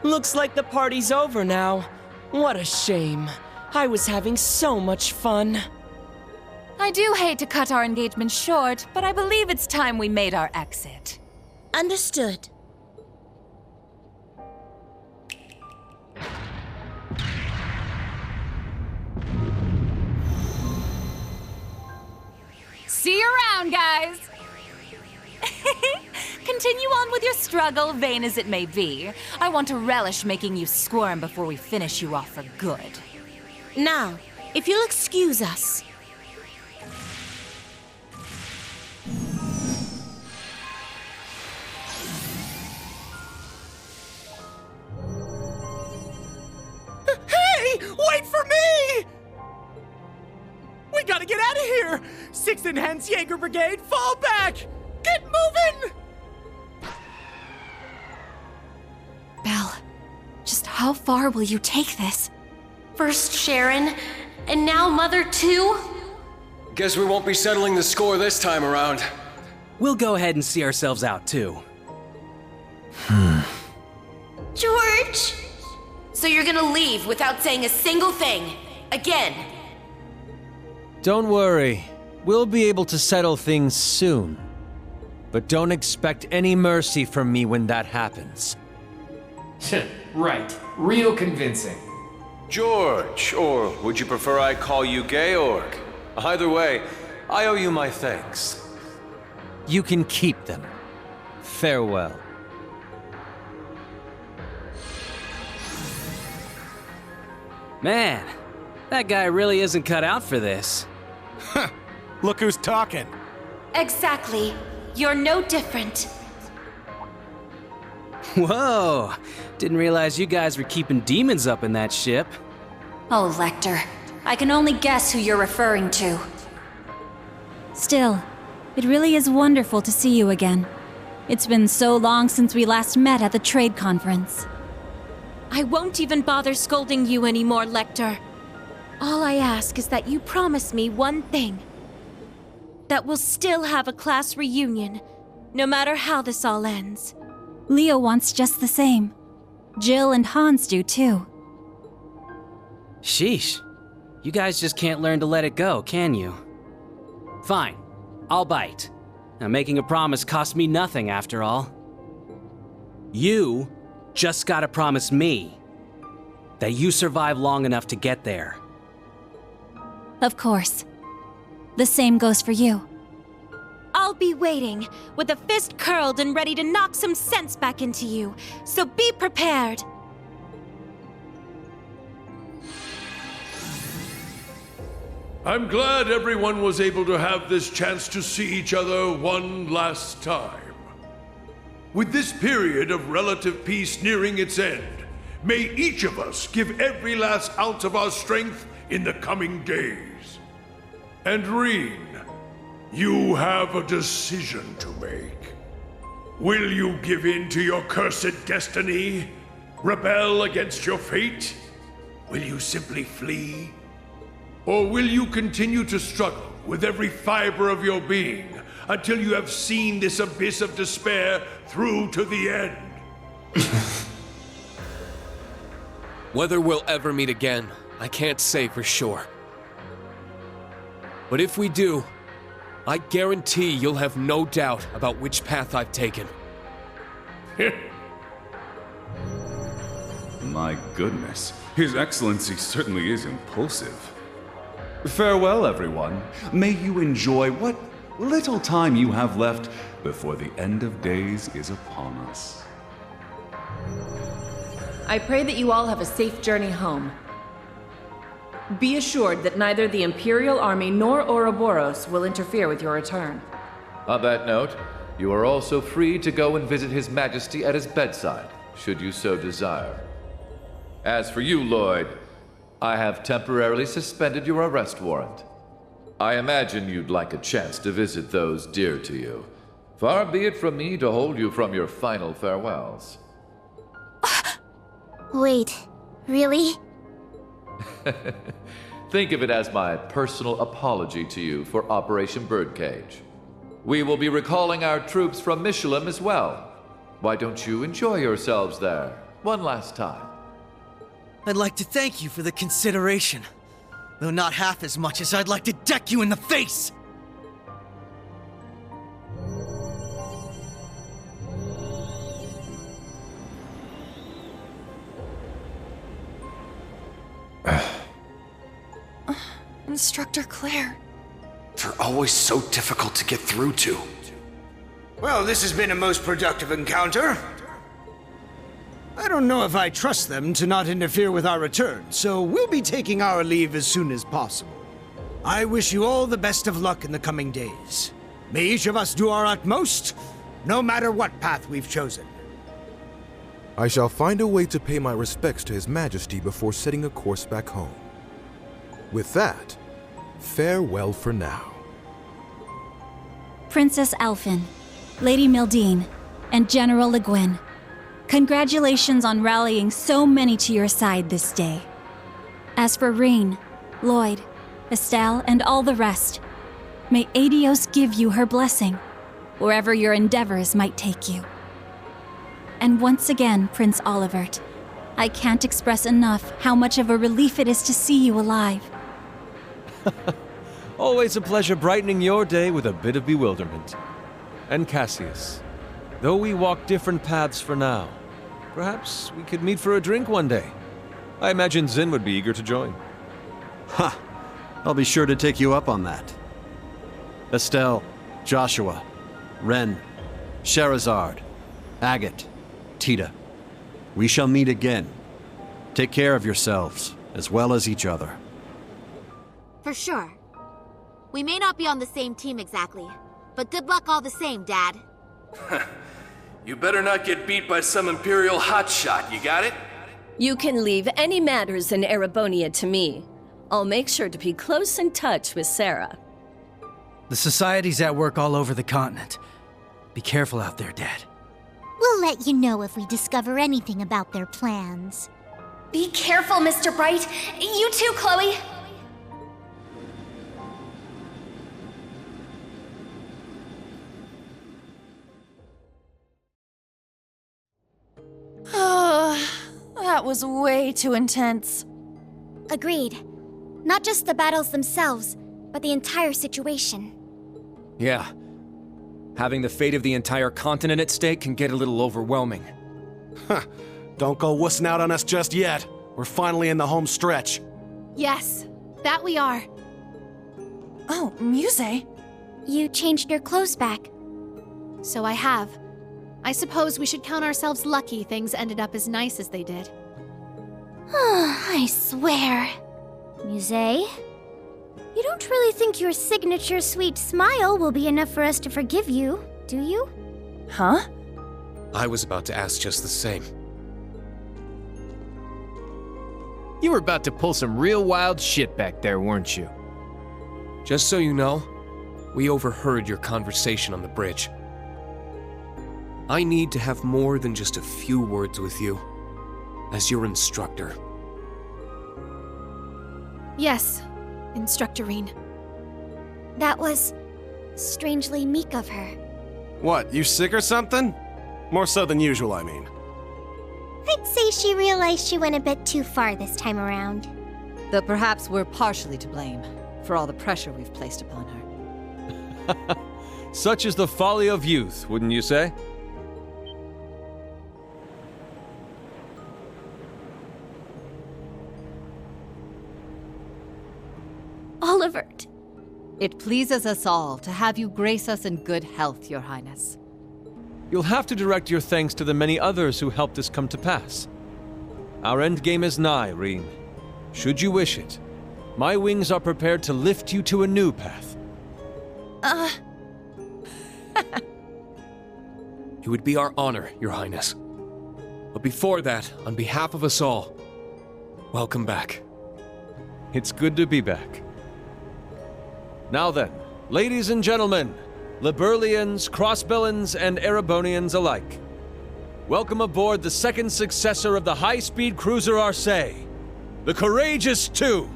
Looks like the party's over now. What a shame. I was having so much fun. I do hate to cut our engagement short, but I believe it's time we made our exit. Understood. See you around, guys! Continue on with your struggle, vain as it may be. I want to relish making you squirm before we finish you off for good. Now, if you'll excuse us. Hey! Wait for me! We gotta get out of here! 6th Enhanced Jaeger Brigade, fall back! Get moving! Belle, just how far will you take this? First Sharon, and now Mother too? Guess we won't be settling the score this time around. We'll go ahead and see ourselves out, too. George! So you're gonna leave without saying a single thing? Again? Don't worry. We'll be able to settle things soon. But don't expect any mercy from me when that happens. Right. Real convincing. George, or would you prefer I call you Georg? Either way, I owe you my thanks. You can keep them. Farewell. Man, that guy really isn't cut out for this. Look who's talking. Exactly. You're no different. Whoa! Didn't realize you guys were keeping demons up in that ship. Oh, Lecter. I can only guess who you're referring to. Still, it really is wonderful to see you again. It's been so long since we last met at the trade conference. I won't even bother scolding you anymore, Lecter. All I ask is that you promise me one thing. That we'll still have a class reunion, no matter how this all ends. Leo wants just the same. Jill and Hans do too. Sheesh. You guys just can't learn to let it go, can you? Fine. I'll bite. Now, making a promise costs me nothing, after all. You just gotta promise me that you survive long enough to get there. Of course. The same goes for you. I'll be waiting, with a fist curled and ready to knock some sense back into you, so be prepared. I'm glad everyone was able to have this chance to see each other one last time. With this period of relative peace nearing its end, may each of us give every last ounce of our strength in the coming days. And Reen, you have a decision to make. Will you give in to your cursed destiny? Rebel against your fate? Will you simply flee? Or will you continue to struggle with every fiber of your being until you have seen this abyss of despair through to the end? Whether we'll ever meet again, I can't say for sure. But if we do, I guarantee you'll have no doubt about which path I've taken. My goodness, His Excellency certainly is impulsive. Farewell, everyone. May you enjoy what little time you have left before the end of days is upon us. I pray that you all have a safe journey home. Be assured that neither the Imperial Army nor Ouroboros will interfere with your return. On that note, you are also free to go and visit His Majesty at his bedside, should you so desire. As for you, Lloyd, I have temporarily suspended your arrest warrant. I imagine you'd like a chance to visit those dear to you. Far be it from me to hold you from your final farewells. Wait, really? Think of it as my personal apology to you for Operation Birdcage. We will be recalling our troops from Michelin as well. Why don't you enjoy yourselves there one last time? I'd like to thank you for the consideration, though not half as much as I'd like to deck you in the face! Instructor Claire. They're always so difficult to get through to. Well, this has been a most productive encounter. I don't know if I trust them to not interfere with our return, so we'll be taking our leave as soon as possible. I wish you all the best of luck in the coming days. May each of us do our utmost, no matter what path we've chosen. I shall find a way to pay my respects to His Majesty before setting a course back home. With that, farewell for now. Princess Alphen, Lady Mildine, and General Le Guin, congratulations on rallying so many to your side this day. As for Reine, Lloyd, Estelle, and all the rest, may Aidios give you her blessing, wherever your endeavors might take you. And once again, Prince Olivert, I can't express enough how much of a relief it is to see you alive. Always a pleasure brightening your day with a bit of bewilderment. And Cassius, though we walk different paths for now, perhaps we could meet for a drink one day. I imagine Zin would be eager to join. Ha! I'll be sure to take you up on that. Estelle, Joshua, Ren, Sherazard, Agate, Tita. We shall meet again. Take care of yourselves, as well as each other. For sure. We may not be on the same team exactly, but good luck all the same, Dad. You better not get beat by some Imperial hotshot, you got it? You can leave any matters in Erebonia to me. I'll make sure to be close in touch with Sarah. The Society's at work all over the continent. Be careful out there, Dad. We'll let you know if we discover anything about their plans. Be careful, Mr. Bright. You too, Chloe. That was way too intense. Agreed. Not just the battles themselves, but the entire situation. Yeah. Having the fate of the entire continent at stake can get a little overwhelming. Huh. Don't go wussing out on us just yet. We're finally in the home stretch. Yes, that we are. Oh, Muse? You changed your clothes back. So I have. I suppose we should count ourselves lucky things ended up as nice as they did. I swear. Muse? You don't really think your signature sweet smile will be enough for us to forgive you, do you? Huh? I was about to ask just the same. You were about to pull some real wild shit back there, weren't you? Just so you know, we overheard your conversation on the bridge. I need to have more than just a few words with you, as your instructor. Yes, Instructorine. That was strangely meek of her. What, you sick or something? More so than usual, I mean. I'd say she realized she went a bit too far this time around. Though perhaps we're partially to blame for all the pressure we've placed upon her. Such is the folly of youth, wouldn't you say? Oliver. It pleases us all to have you grace us in good health, Your Highness. You'll have to direct your thanks to the many others who helped this come to pass. Our endgame is nigh, Reem. Should you wish it, my wings are prepared to lift you to a new path. It would be our honor, Your Highness. But before that, on behalf of us all, welcome back. It's good to be back. Now then, ladies and gentlemen, Liberlians, Crossbellans, and Erebonians alike, welcome aboard the second successor of the high-speed cruiser Arcee, the Courageous II!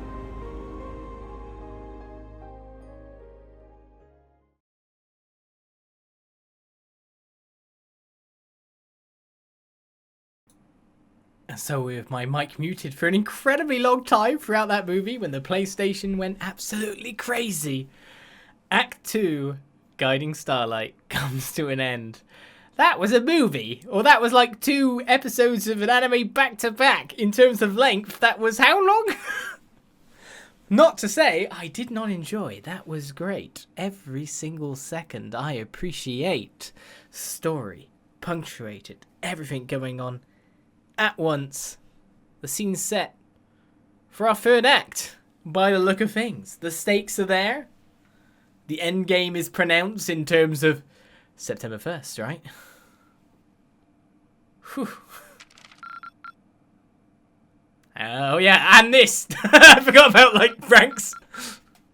So with my mic muted for an incredibly long time throughout that movie when the PlayStation went absolutely crazy, Act 2, Guiding Starlight, comes to an end. That was a movie, or that was like 2 episodes of an anime back to back. In terms of length, that was how long? Not to say I did not enjoy. That was great. Every single second I appreciate. Story, punctuated, everything going on at once. The scene's set for our third act, by the look of things. The stakes are there. The end game is pronounced in terms of September 1st, right? Whew. Oh yeah, and this! I forgot about, like, ranks.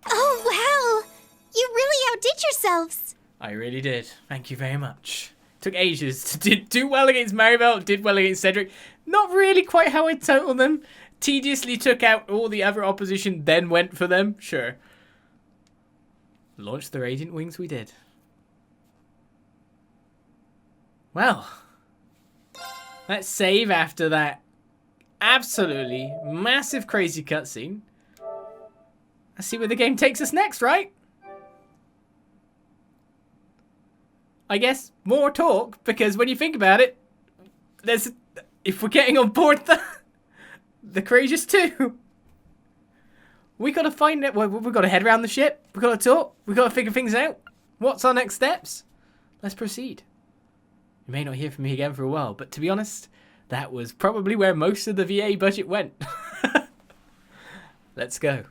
Oh wow! You really outdid yourselves! I really did. Thank you very much. Took ages to do well against Maribel, did well against Cedric. Not really quite how I totaled them. Tediously took out all the other opposition, then went for them. Sure. Launched the Radiant Wings we did. Well. Let's save after that absolutely massive crazy cutscene. Let's see where the game takes us next, right? I guess more talk, because when you think about it, if we're getting on board the Courageous II, we gotta find it. We've got to head around the ship. We've got to talk. We've got to figure things out. What's our next steps? Let's proceed. You may not hear from me again for a while, but to be honest, that was probably where most of the VA budget went. Let's go.